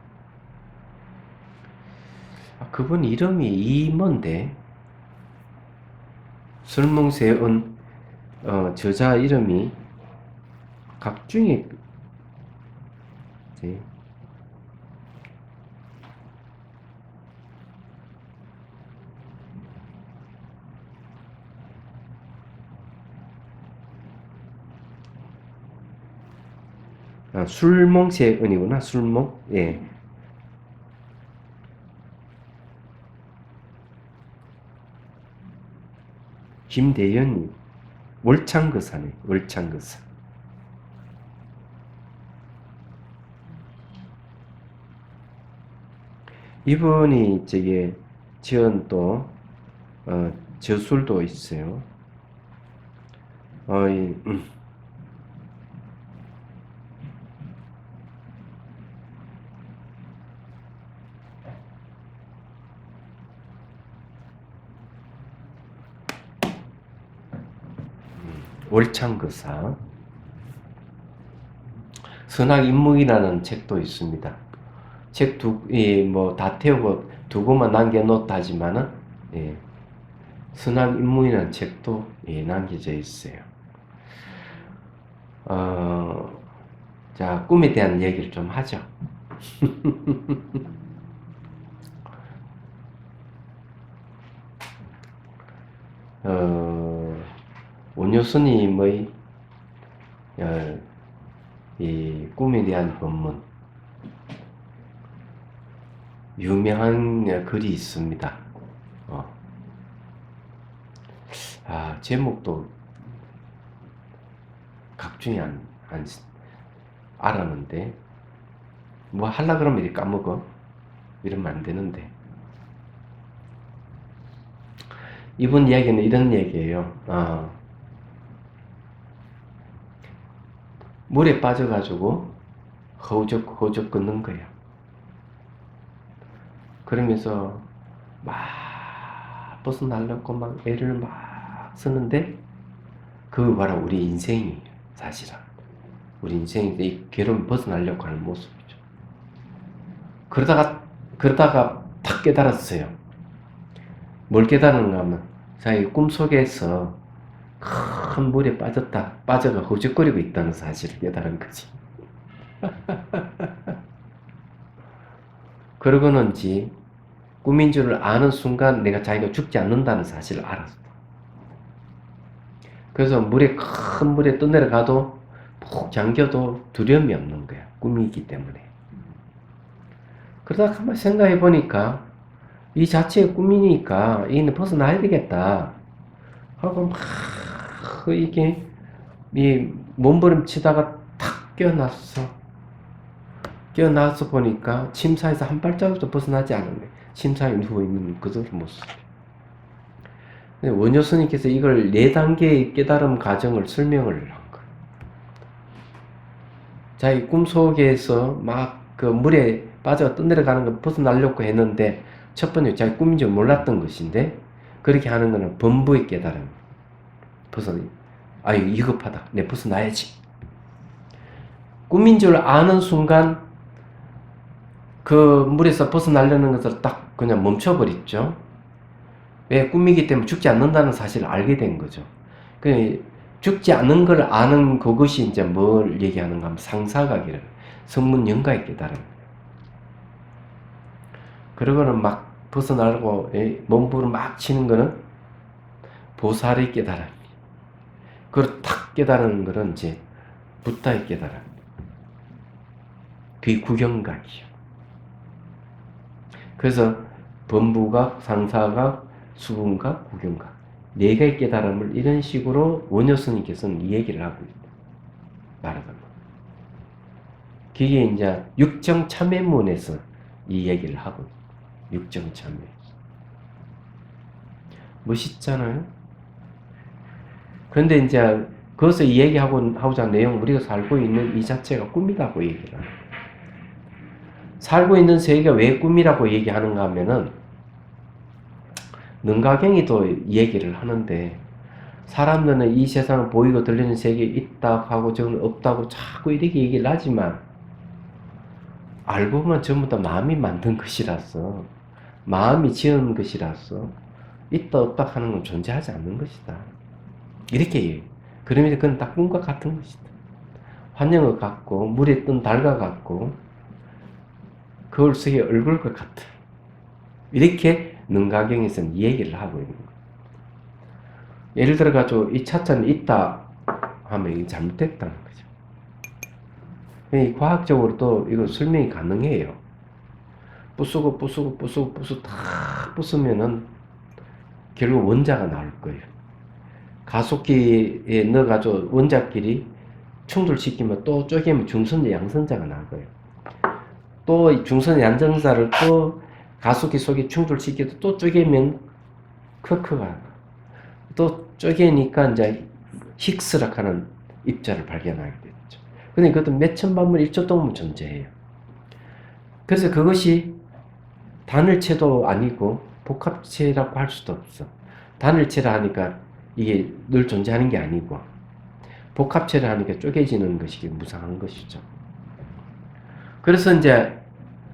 그분 이름이 이문데 설몽세언 저자 이름이 각중에 네. 술몽세언이구나. 술몽. 예. 김대현. 월창거사네. 월창거사. 이분이 저게 지은 또 저술도 있어요. 이, 월창거사. 선악인문이라는 책도 있습니다. 책 다 태우고 두고만 남겨놓다지만은, 예, 선악인문이라는 책도 남겨져 있어요. 자, 꿈에 대한 얘기를 좀 하죠. 원효 스님의 이 꿈에 대한 법문, 유명한 글이 있습니다. 제목도 각중이 안 알았는데, 뭐 하려 그러면 이렇게 까먹어. 이러면 안 되는데. 이번 이야기는 이런 얘기예요. 물에 빠져가지고 허우적 걷는 거야. 그러면서 막 벗어나려고 막 애를 막 쓰는데, 그거 바로 우리 인생이에요. 사실은 우리 인생이 이 괴로움 벗어나려고 하는 모습이죠. 그러다가 탁 깨달았어요. 뭘 깨달았는가 하면, 자기 꿈속에서 큰 물에 빠져가 허우적거리고 있다는 사실을 깨달은 거지. 그러고는지 꿈인 줄을 아는 순간 내가 자기가 죽지 않는다는 사실을 알았어. 그래서 큰 물에 떠내려가도 푹 잠겨도 두려움이 없는 거야. 꿈이기 때문에. 그러다가 한번 생각해 보니까 이 자체가 꿈이니까 이는 벗어나야 되겠다 하고 막 이게 이 몸부림치다가 탁 깨어나서 보니까 침사에서 한 발자국도 벗어나지 않은 거예요. 침사에 누워있는 그들 모습. 원효 스님께서 이걸 4단계의 깨달음 과정을 설명을 한 거예요. 자기 꿈속에서 막 그 물에 빠져 떠내려가는 걸 벗어나려고 했는데, 첫 번째 자기 꿈인 줄 몰랐던 것인데, 그렇게 하는 것은 범부의 깨달음. 아유, 위급하다. 내 벗어나야지. 꿈인 줄 아는 순간 그 물에서 벗어나려는 것을 딱 그냥 멈춰버렸죠. 왜? 꿈이기 때문에 죽지 않는다는 사실을 알게 된 거죠. 죽지 않는 걸 아는 그것이 이제 뭘 얘기하는가 하면 상사각이라, 성문영가의 깨달음. 그러고는 막 벗어나려고 몸부를 막 치는 거는 보살의 깨달음. 그걸 탁 깨달은 거는 이제 부타의 깨달음. 그게 구경각이요. 그래서 범부각, 상사각, 수분각, 구경각, 4개의 깨달음을 이런 식으로 원효 스님께서는 이 얘기를 하고 있다. 말하자면. 그게 이제 육정참회문에서 이 얘기를 하고 있다. 육정참회. 멋있잖아요? 그런데 이제 그것을 얘기하고자 하는 내용, 우리가 살고 있는 이 자체가 꿈이라고 얘기를 합니다. 살고 있는 세계가 왜 꿈이라고 얘기하는가 하면은, 능가경이 또 얘기를 하는데, 사람들은 이 세상을 보이고 들리는 세계에 있다고 하고 저는 없다고 자꾸 이렇게 얘기를 하지만, 알고 보면 전부 다 마음이 만든 것이라서, 마음이 지은 것이라서 있다 없다 하는 건 존재하지 않는 것이다. 이렇게 얘기해요. 그러면서 그건 딱 꿈과 같은 것이다. 환영과 같고 물에 뜬 달과 같고 거울 속의 얼굴과 같다. 이렇게 능가경에서는 얘기를 하고 있는 거예요. 예를 들어가지고 이 차차는 있다 하면 이게 잘못됐다는 거죠. 이 과학적으로도 이거 설명이 가능해요. 부수고 다 부수면은 결국 원자가 나올 거예요. 가속기에 넣어가지고 원자끼리 충돌시키면 또 쪼개면 중선자, 양선자가 나고요. 또 중선 양전자를 또 가속기 속에 충돌시켜도 또 쪼개면 크크가 또 쪼개니까 이제 힉스라고 하는 입자를 발견하게 됐죠. 근데 그것도 몇 천만분 1초 동안 존재해요. 그래서 그것이 단일체도 아니고 복합체라고 할 수도 없어. 단일체라 하니까 이게 늘 존재하는 게 아니고 복합체를 하니까 쪼개지는 것이 무상한 것이죠. 그래서 이제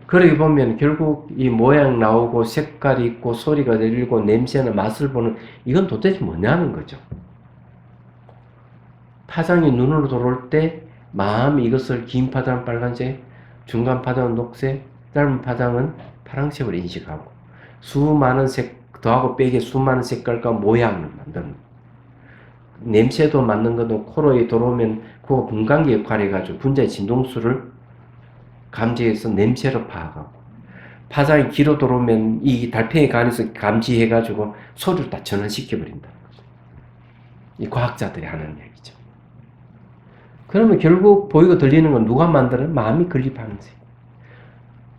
그러게 보면 결국 이 모양 나오고 색깔이 있고 소리가 들리고 냄새나 맛을 보는 이건 도대체 뭐냐는 거죠. 파장이 눈으로 들어올 때 마음이 이것을 긴 파장은 빨간색, 중간 파장은 녹색, 짧은 파장은 파란색으로 인식하고 수많은 색 더하고 빼기 수많은 색깔과 모양을 만드는 냄새도 맡는 것도 코로에 들어오면 그거 분간기 역할을 해가지고 분자의 진동수를 감지해서 냄새로 파악하고 파장이 길어 들어오면 이 달팽이 간에서 감지해가지고 소리를 다 전환시켜버린다는 거죠. 이 과학자들이 하는 얘기죠. 그러면 결국 보이고 들리는 건 누가 만드는? 마음이 건립하는 거지.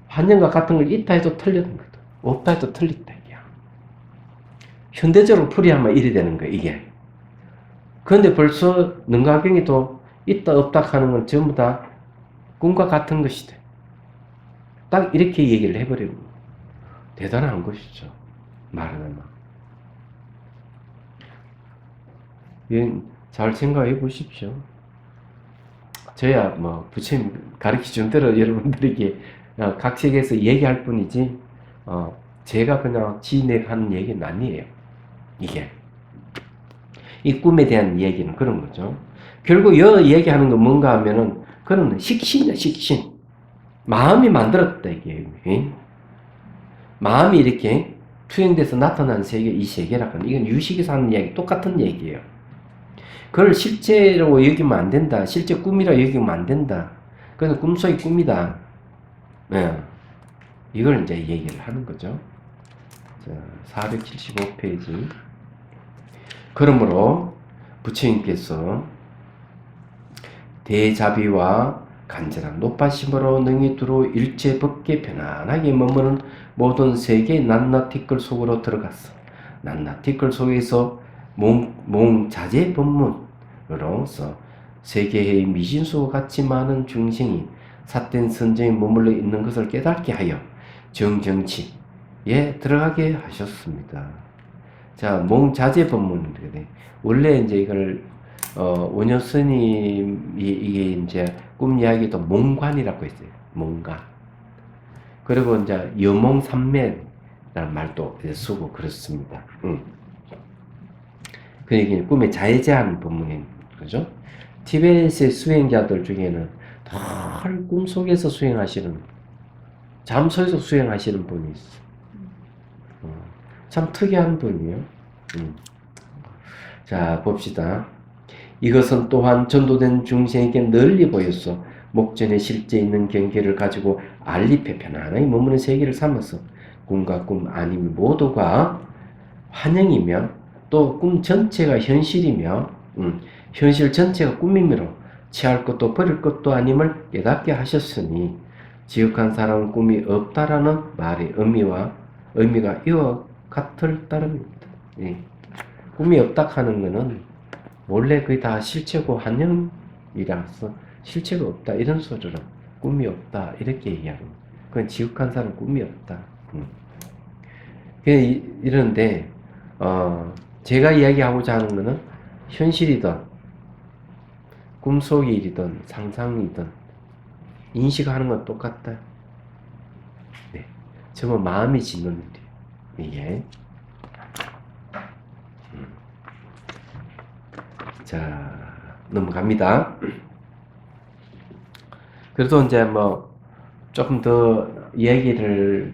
환경과 같은 걸 있다 해도 틀리는 거다. 없다 해도 틀리다. 이게야. 현대적으로 풀이하면 이래 되는 거야, 이게. 그런데 벌써 능가경이 또 있다 없다 하는 건 전부 다 꿈과 같은 것이다. 딱 이렇게 얘기를 해버리는 거예요. 대단한 것이죠. 말하는 말. 잘 생각해 보십시오. 저야 뭐 부처님 가르쳐준 대로 여러분들에게 각 세계에서 얘기할 뿐이지 제가 그냥 지내하는 얘기는 아니에요. 이게 이 꿈에 대한 얘기는 그런 거죠. 결국 얘기하는 건 뭔가 하면은 그런 식신이야, 식신. 마음이 만들었다 이게. 마음이 이렇게 투영돼서 나타난 세계, 이 세계라고 하는 이건 유식에서 하는 이야기 똑같은 얘기예요. 그걸 실제로 여기면 안 된다. 실제 꿈이라 여기면 안 된다. 그래서 꿈속이 꿈이다. 네. 이걸 이제 얘기를 하는 거죠. 자, 475페이지. 그러므로 부처님께서 대자비와 간절한 높아심으로 능히 두루 일체 법계 편안하게 머무는 모든 세계의 낱낱 티끌 속으로 들어갔어. 낱낱 티끌 속에서 몽자재 법문으로서 세계의 미신수와 같이 많은 중생이 삿된 선정에 머물러 있는 것을 깨닫게 하여 정정치에 들어가게 하셨습니다. 자, 몽자재 법문인데 원래 이제 이걸 원효 스님이 이게 이제 꿈 이야기도 몽관이라고 했어요. 몽관. 그리고 이제 여몽삼매라는 말도 쓰고 그렇습니다. 그러니까 꿈에 자해제하는 법문인 거죠. 티베트의 수행자들 중에는 늘 꿈속에서 수행하시는, 잠속에서 수행하시는 분이 있어. 참 특이한 분이에요. 자, 봅시다. 이것은 또한 전도된 중생에게 널리 보였어. 목전에 실제 있는 경계를 가지고 알리페 편안하게 머무는 세계를 삼아서 꿈과 꿈 아님이 모두가 환영이며 또 꿈 전체가 현실이며 현실 전체가 꿈이므로 취할 것도 버릴 것도 아님을 깨닫게 하셨으니 지극한 사람은 꿈이 없다라는 말의 의미가 이와 같을 따름입니다. 예. 꿈이 없다 하는 것은 원래 그게 다 실체고 환영이라서 실체가 없다 이런 소리로 꿈이 없다 이렇게 얘기하는 거예요. 그건 지극한 사람은 꿈이 없다. 이런데 제가 이야기하고자 하는 것은 현실이든 꿈속의 일이든 상상이든 인식하는 건 똑같다. 네, 전부 마음이 짓는 일이에요. 이게. 자, 넘어갑니다. 그래도 이제 뭐 조금 더 얘기를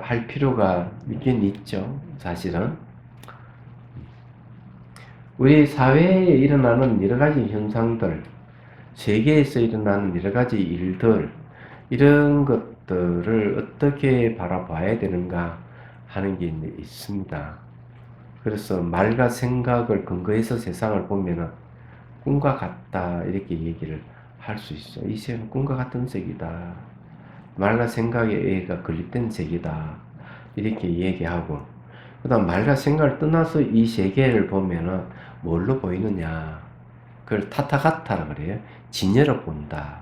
할 필요가 있긴 있죠. 사실은 우리 사회에 일어나는 여러 가지 현상들, 세계에서 일어나는 여러 가지 일들, 이런 것들을 어떻게 바라봐야 되는가 하는 게 있습니다. 그래서 말과 생각을 근거해서 세상을 보면은 꿈과 같다 이렇게 얘기를 할 수 있어. 이 세계는 꿈과 같은 세계다. 말과 생각에 의해가 건립된 세계다. 이렇게 얘기하고 그 다음 말과 생각을 떠나서 이 세계를 보면은 뭘로 보이느냐. 그걸 타타가타라 그래요. 진여로 본다.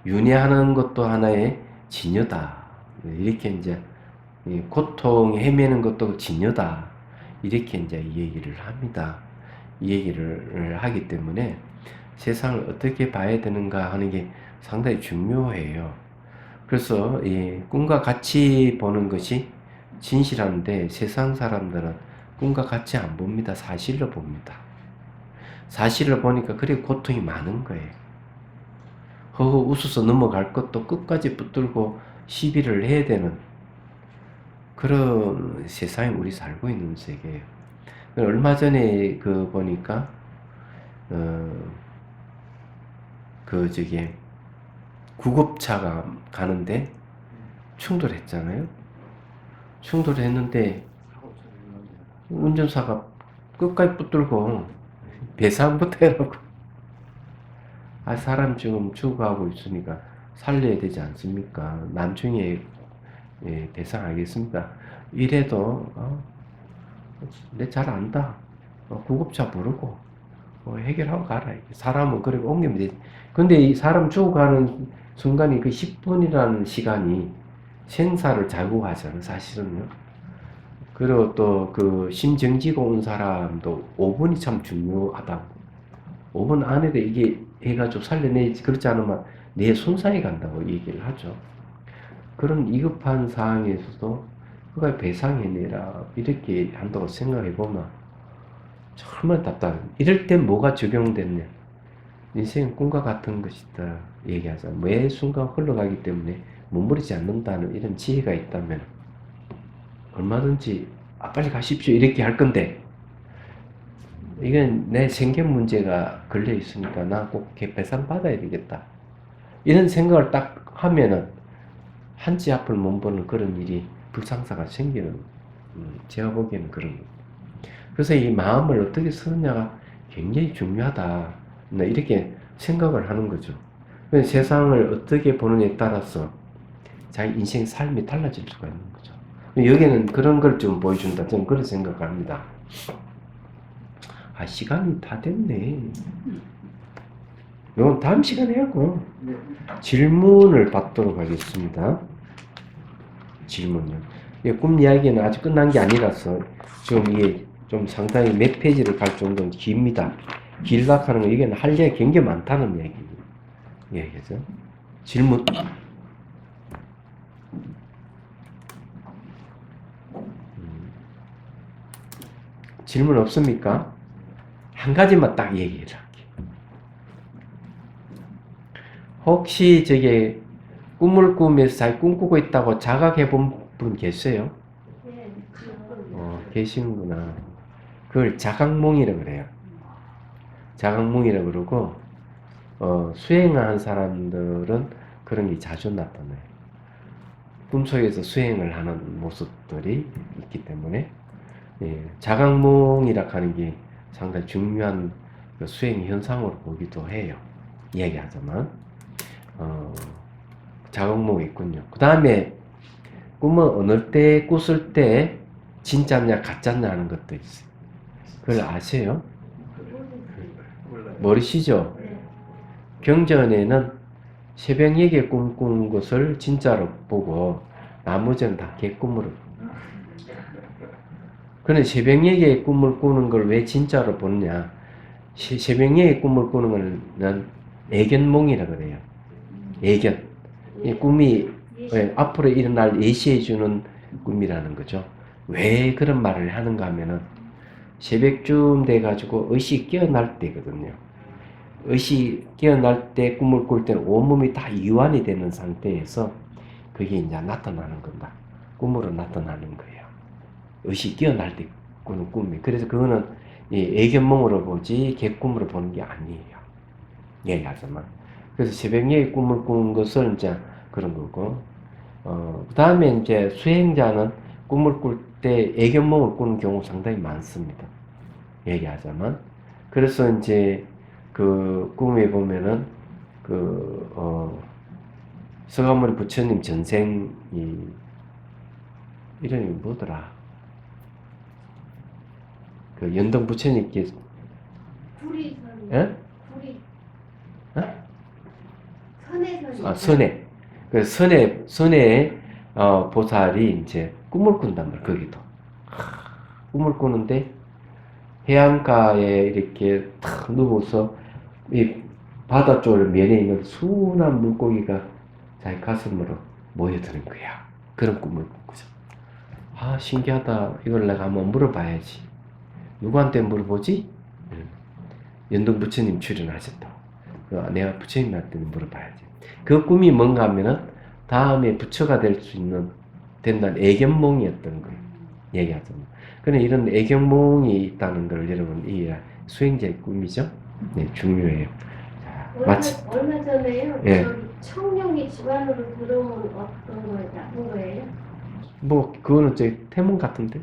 윤회하는 것도 하나의 진여다. 이렇게 이제 고통 헤매는 것도 진여다. 이렇게 이제 얘기를 합니다. 이 얘기를 하기 때문에 세상을 어떻게 봐야 되는가 하는 게 상당히 중요해요. 그래서 이 꿈과 같이 보는 것이 진실한데 세상 사람들은 꿈과 같이 안 봅니다. 사실로 봅니다. 사실을 보니까 그래 고통이 많은 거예요. 허허 웃어서 넘어갈 것도 끝까지 붙들고 시비를 해야 되는 그런 세상에 우리 살고 있는 세계예요. 얼마 전에 보니까 저기 구급차가 가는데 충돌했잖아요. 충돌했는데 운전사가 끝까지 붙들고 배상부터 해라고. 사람 지금 죽어가고 있으니까 살려야 되지 않습니까? 나중에 배상하겠습니다. 이래도 내 잘 안다. 구급차 부르고 해결하고 가라. 사람은 그렇게 옮기면 되지. 근데 이 사람 죽어가는 순간이 그 10분이라는 시간이 생사를 좌우하잖아, 사실은요. 그리고 또 그 심정지고 온 사람도 5분이 참 중요하다고. 5분 안에 이게 해가지고 살려내지. 그렇지 않으면 내 손상이 간다고 얘기를 하죠. 그런 위급한 상황에서도 그걸 배상해내라 이렇게 한다고 생각해보면 정말 답답해. 이럴 땐 뭐가 적용됐냐. 인생은 꿈과 같은 것이다 얘기하자. 매 순간 흘러가기 때문에 머무르지 않는다는 이런 지혜가 있다면 얼마든지 빨리 가십시오 이렇게 할 건데 이건 내 생존 문제가 걸려 있으니까 나 꼭 배상 받아야 되겠다 이런 생각을 딱 하면은 한치 앞을 못 보는 그런 일이 불상사가 생기는 제가 보기에는 그런 겁니다. 그래서 이 마음을 어떻게 쓰느냐가 굉장히 중요하다 이렇게 생각을 하는 거죠. 세상을 어떻게 보느냐에 따라서 자기 인생 삶이 달라질 수가 있는 거죠. 여기는 그런 걸 좀 보여준다. 저는 그런 생각을 합니다. 시간이 다 됐네. 이건 다음 시간에 하고 질문을 받도록 하겠습니다. 질문요. 꿈 이야기는 아직 끝난 게 아니라서 지금 이게 좀 상당히 몇 페이지를 갈 정도는 깁니다. 길각하는 거 이게 할 얘기가 굉장히 많다는 얘기죠. 질문. 질문 없습니까? 한 가지만 딱 얘기를 할게요. 혹시 저게 꿈을 꾸면서 잘 꿈꾸고 있다고 자각해 본 분 계세요? 계시는구나. 그걸 자각몽이라고 그래요. 자각몽이라고 그러고 수행을 한 사람들은 그런 게 자주 나타나요. 꿈속에서 수행을 하는 모습들이 있기 때문에 자각몽이라 하는 게 상당히 중요한 수행 현상으로 보기도 해요. 이야기하자면 자각몽이 있군요. 그 다음에 꿈은 어느 때 꿨을 때 진짜냐 가짜냐 하는 것도 있어요. 그걸 아세요? 모르시죠? 경전에는 새벽녘에 꿈꾼 것을 진짜로 보고 나머지는 다 개꿈으로. 그런데 새벽녘에 꿈을 꾸는 걸 왜 진짜로 보느냐? 새벽녘에 꿈을 꾸는 거는 애견몽이라고 그래요. 애견. 이 꿈이 앞으로 일어날 예시해주는 꿈이라는 거죠. 왜 그런 말을 하는가 하면은 새벽쯤 돼가지고 의식이 깨어날 때거든요. 의식이 깨어날 때 꿈을 꿀 때는 온몸이 다 이완이 되는 상태에서 그게 이제 나타나는 겁니다. 꿈으로 나타나는 거예요. 의식이 깨어날 때 꾸는 꿈이. 그래서 그거는 애견몽으로 보지 개꿈으로 보는 게 아니에요. 얘기하자면. 그래서 새벽녘에 꿈을 꾸는 것을 이제 그런 거고, 그 다음에 이제 수행자는 꿈을 꿀 때 애견몽을 꾸는 경우 상당히 많습니다. 얘기하자면. 그래서 이제 그 꿈에 보면은 서가모니 부처님 전생이 이름이 뭐더라? 그 연동 부처님께 불이 예? 불이 어? 선해선이 아, 선해. 그 선해 보살이 이제 꿈을 꾼단 말이야. 거기도 꿈을 꾸는데 해안가에 이렇게 탁 누워서 이 바다 쪽을 면에 있는 순한 물고기가 자기 가슴으로 모여드는 거야. 그런 꿈을 꾼 거죠. 아, 신기하다. 이걸 내가 한번 물어봐야지. 누구한테 물어보지? 연동 부처님 출연하셨다고. 내가 부처님한테 물어봐야지. 그 꿈이 뭔가 하면은 다음에 부처가 될 수 있는 된다는 애견몽이었던 걸 얘기하잖아요. 그런데 이런 애견몽이 있다는 걸 여러분 이 수행자의 꿈이죠. 네, 중요해요. 마치 얼마 전에요. 예. 저기 청룡이 집안으로 들어오면 어떤 거예요? 나쁜 거예요? 뭐 그거는 제 태몽 같은데.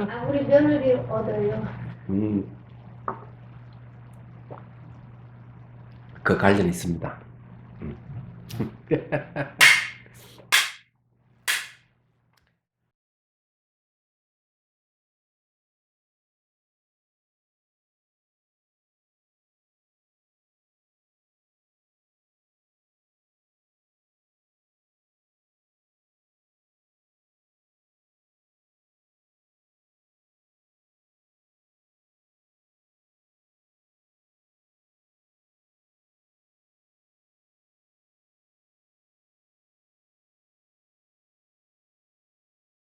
아, 우리 며느리 얻어요. 음, 그 관련 있습니다.